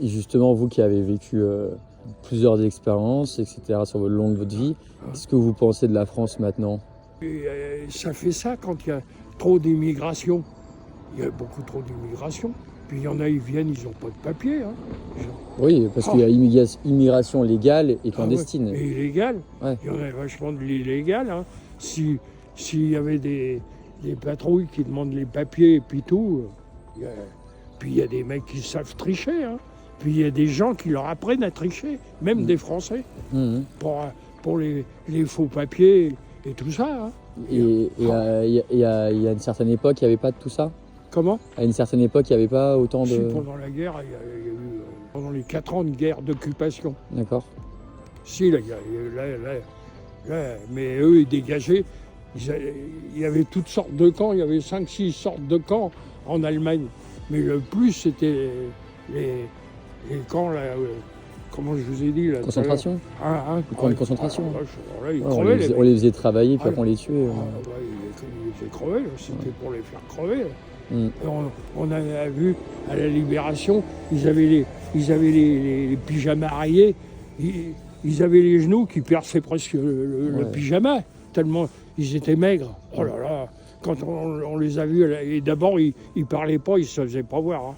Et justement, vous qui avez vécu plusieurs expériences, etc., sur le long de votre vie, qu'est-ce que vous pensez de la France maintenant? Et, ça fait ça quand il y a trop d'immigration. Il y a beaucoup trop d'immigration. Puis il y en a, ils viennent, ils n'ont pas de papier. Hein. Oui, parce qu'il y a immigration légale et clandestine. Et illégale. Ouais. Il y en a vachement de l'illégal. Hein. S'il y avait des patrouilles qui demandent les papiers et puis tout, puis il y a des mecs qui savent tricher. Hein. Puis il y a des gens qui leur apprennent à tricher, même des Français, pour les faux papiers et tout ça. Hein. Et il y a une certaine époque, il n'y avait pas de tout ça? Comment? À une certaine époque, il n'y avait pas autant de... Si, pendant la guerre, il y a eu, pendant les 4 ans de guerre d'occupation. D'accord. Si, là, mais eux, ils dégageaient. Il y avait toutes sortes de camps, il y avait 5-6 sortes de camps en Allemagne. Mais le plus, c'était les camps, là, comment je vous ai dit là? Concentration? Les camps de concentration. Là, ils on crevaient, les faisait travailler, puis après on les tuait. ils faisaient crever, c'était pour les faire crever. Mm. On a vu à la Libération, ils avaient les pyjamas rayés, ils avaient les genoux qui perçaient presque le pyjama, tellement ils étaient maigres. Oh là là, quand on les a vus, et d'abord ils parlaient pas, ils se faisaient pas voir. Hein.